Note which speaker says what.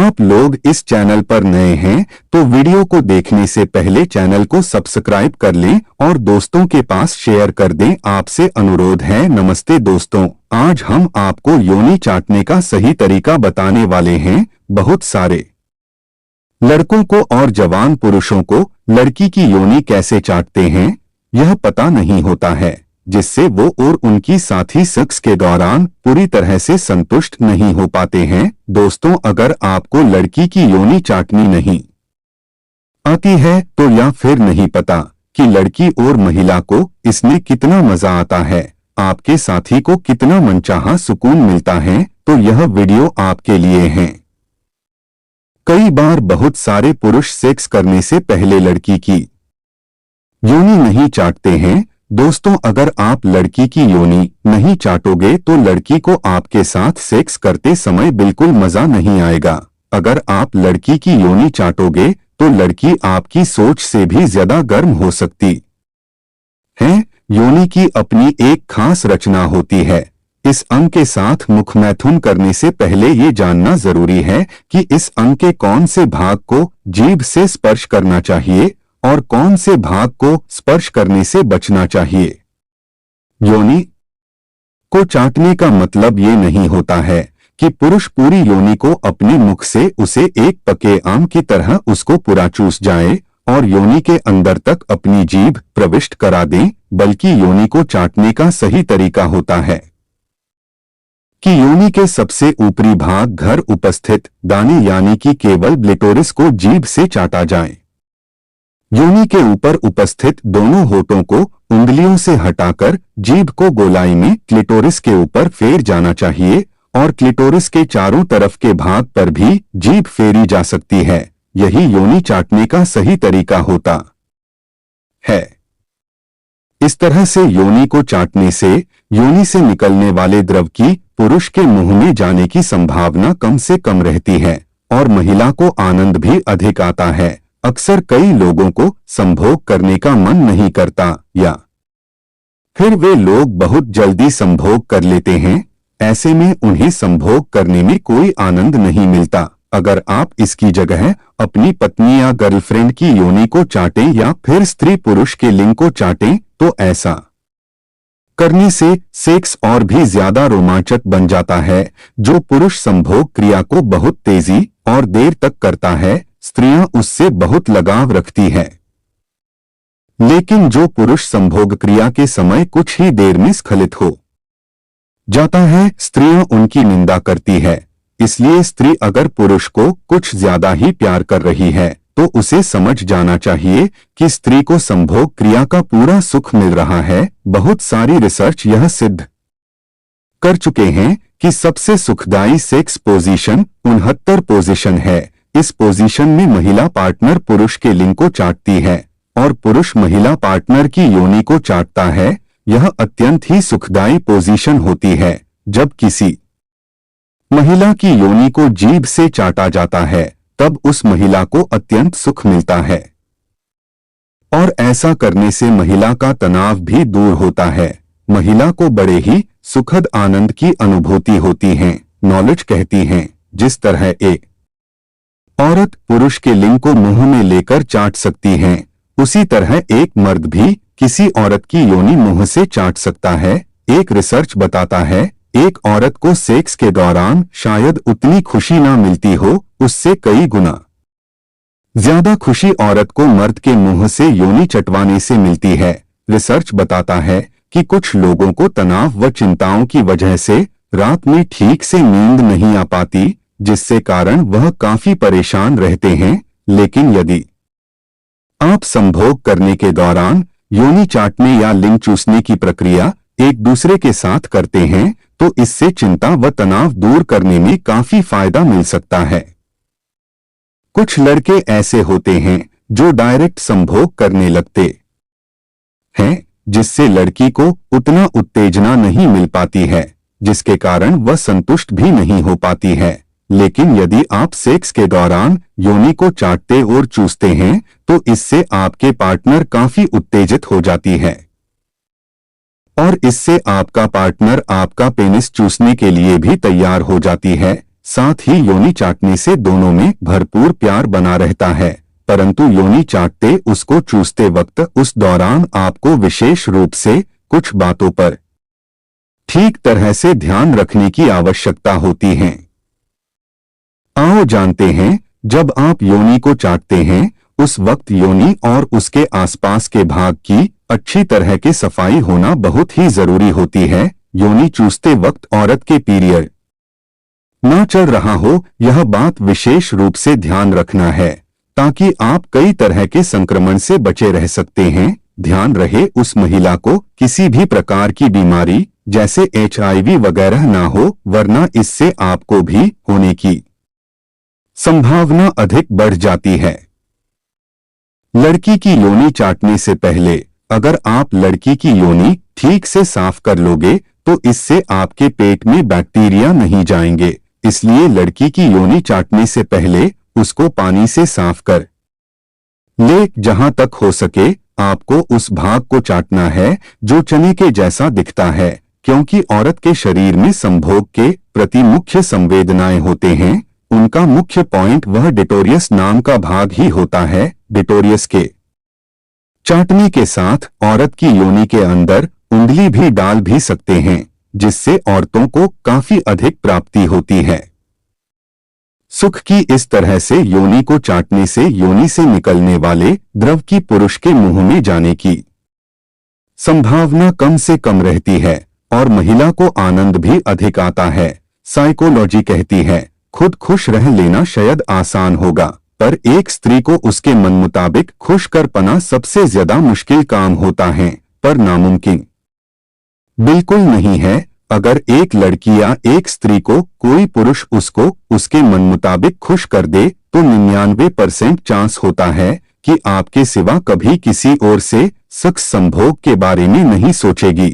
Speaker 1: आप लोग इस चैनल पर नए हैं तो वीडियो को देखने से पहले चैनल को सब्सक्राइब कर लें और दोस्तों के पास शेयर कर दें। आपसे अनुरोध है। नमस्ते दोस्तों, आज हम आपको योनि चाटने का सही तरीका बताने वाले हैं। बहुत सारे लड़कों को और जवान पुरुषों को लड़की की योनि कैसे चाटते हैं यह पता नहीं होता है, जिससे वो और उनकी साथी सेक्स के दौरान पूरी तरह से संतुष्ट नहीं हो पाते हैं। दोस्तों, अगर आपको लड़की की योनि चाटनी नहीं आती है तो या फिर नहीं पता कि लड़की और महिला को इसमें कितना मजा आता है, आपके साथी को कितना मनचाहा सुकून मिलता है, तो यह वीडियो आपके लिए है। कई बार बहुत सारे पुरुष सेक्स करने से पहले लड़की की योनि नहीं चाटते हैं। दोस्तों, अगर आप लड़की की योनि नहीं चाटोगे तो लड़की को आपके साथ सेक्स करते समय बिल्कुल मजा नहीं आएगा। अगर आप लड़की की योनि चाटोगे तो लड़की आपकी सोच से भी ज्यादा गर्म हो सकती है। योनि की अपनी एक खास रचना होती है। इस अंग के साथ मुख मैथुन करने से पहले ये जानना जरूरी है कि इस अंग के कौन से भाग को जीभ से स्पर्श करना चाहिए और कौन से भाग को स्पर्श करने से बचना चाहिए। योनि को चाटने का मतलब ये नहीं होता है कि पुरुष पूरी योनि को अपने मुख से उसे एक पके आम की तरह उसको पूरा चूस जाए और योनि के अंदर तक अपनी जीभ प्रविष्ट करा दें, बल्कि योनि को चाटने का सही तरीका होता है कि योनि के सबसे ऊपरी भाग घर उपस्थित दाने यानी कि केवल क्लिटोरिस को जीभ से चाटा जाए। योनि के ऊपर उपस्थित दोनों होठों को उंगलियों से हटाकर जीभ को गोलाई में क्लिटोरिस के ऊपर फेर जाना चाहिए और क्लिटोरिस के चारों तरफ के भाग पर भी जीभ फेरी जा सकती है। यही योनि चाटने का सही तरीका होता है। इस तरह से योनि को चाटने से योनि से निकलने वाले द्रव की पुरुष के मुंह में जाने की संभावना कम से कम रहती है और महिला को आनंद भी अधिक आता है। अक्सर कई लोगों को संभोग करने का मन नहीं करता या फिर वे लोग बहुत जल्दी संभोग कर लेते हैं। ऐसे में उन्हें संभोग करने में कोई आनंद नहीं मिलता। अगर आप इसकी जगह अपनी पत्नी या गर्लफ्रेंड की योनि को चाटें या फिर स्त्री पुरुष के लिंग को चाटें तो ऐसा करने से सेक्स और भी ज्यादा रोमांचक बन जाता है। जो पुरुष संभोग क्रिया को बहुत तेजी और देर तक करता है, स्त्रियां उससे बहुत लगाव रखती है, लेकिन जो पुरुष संभोग क्रिया के समय कुछ ही देर में स्खलित हो जाता है, स्त्रियां उनकी निंदा करती है। इसलिए स्त्री अगर पुरुष को कुछ ज्यादा ही प्यार कर रही है तो उसे समझ जाना चाहिए कि स्त्री को संभोग क्रिया का पूरा सुख मिल रहा है। बहुत सारी रिसर्च यह सिद्ध कर चुके हैं कि सबसे सुखदायी सेक्स पोजीशन 69 पोजीशन है। इस पोजीशन में महिला पार्टनर पुरुष के लिंग को चाटती है और पुरुष महिला पार्टनर की योनि को चाटता है। यह अत्यंत ही सुखदायी पोजीशन होती है। जब किसी महिला की योनि को जीभ से चाटा जाता है तब उस महिला को अत्यंत सुख मिलता है और ऐसा करने से महिला का तनाव भी दूर होता है। महिला को बड़े ही सुखद आनंद की अनुभूति होती है। नॉलेज कहती है, जिस तरह एक औरत पुरुष के लिंग को मुंह में लेकर चाट सकती है, उसी तरह एक मर्द भी किसी औरत की योनि मुंह से चाट सकता है। एक रिसर्च बताता है एक औरत को सेक्स के दौरान शायद उतनी खुशी ना मिलती हो, उससे कई गुना ज्यादा खुशी औरत को मर्द के मुंह से योनि चटवाने से मिलती है। रिसर्च बताता है कि कुछ लोगों को तनाव व चिंताओं की वजह से रात में ठीक से नींद नहीं आ पाती, जिससे कारण वह काफी परेशान रहते हैं। लेकिन यदि आप संभोग करने के दौरान योनि चाटने या लिंग चूसने की प्रक्रिया एक दूसरे के साथ करते हैं तो इससे चिंता व तनाव दूर करने में काफी फायदा मिल सकता है। कुछ लड़के ऐसे होते हैं जो डायरेक्ट संभोग करने लगते हैं, जिससे लड़की को उतना उत्तेजना नहीं मिल पाती है, जिसके कारण वह संतुष्ट भी नहीं हो पाती है। लेकिन यदि आप सेक्स के दौरान योनि को चाटते और चूसते हैं तो इससे आपके पार्टनर काफी उत्तेजित हो जाती है और इससे आपका पार्टनर आपका पेनिस चूसने के लिए भी तैयार हो जाती है। साथ ही योनि चाटने से दोनों में भरपूर प्यार बना रहता है, परंतु योनि चाटते उसको चूसते वक्त उस दौरान आपको विशेष रूप से कुछ बातों पर ठीक तरह से ध्यान रखने की आवश्यकता होती है। आओ जानते हैं, जब आप योनि को चाटते हैं उस वक्त योनि और उसके आसपास के भाग की अच्छी तरह की सफाई होना बहुत ही जरूरी होती है। योनि चूसते वक्त औरत के पीरियड न चल रहा हो, यह बात विशेष रूप से ध्यान रखना है ताकि आप कई तरह के संक्रमण से बचे रह सकते हैं। ध्यान रहे उस महिला को किसी भी प्रकार की बीमारी जैसे HIV वगैरह ना हो, वरना इससे आपको भी होने की संभावना अधिक बढ़ जाती है। लड़की की योनि चाटने से पहले अगर आप लड़की की योनि ठीक से साफ कर लोगे तो इससे आपके पेट में बैक्टीरिया नहीं जाएंगे। इसलिए लड़की की योनि चाटने से पहले उसको पानी से साफ कर ले। जहां तक हो सके आपको उस भाग को चाटना है जो चने के जैसा दिखता है, क्योंकि औरत के शरीर में संभोग के प्रति मुख्य संवेदनाएं होते हैं। उनका मुख्य पॉइंट वह डिटोरियस नाम का भाग ही होता है। डिटोरियस के चाटने के साथ औरत की योनि के अंदर उंगली भी डाल भी सकते हैं, जिससे औरतों को काफी अधिक प्राप्ति होती है सुख की। इस तरह से योनि को चाटने से योनि से निकलने वाले द्रव की पुरुष के मुंह में जाने की संभावना कम से कम रहती है और महिला को आनंद भी अधिक आता है। साइकोलॉजी कहती है खुद खुश रह लेना शायद आसान होगा, पर एक स्त्री को उसके मन मुताबिक खुश कर पाना सबसे ज्यादा मुश्किल काम होता है, पर नामुमकिन बिल्कुल नहीं है। अगर एक लड़की या एक स्त्री को कोई पुरुष उसको उसके मन मुताबिक खुश कर दे तो 99% चांस होता है कि आपके सिवा कभी किसी और से सेक्स संभोग के बारे में नहीं सोचेगी।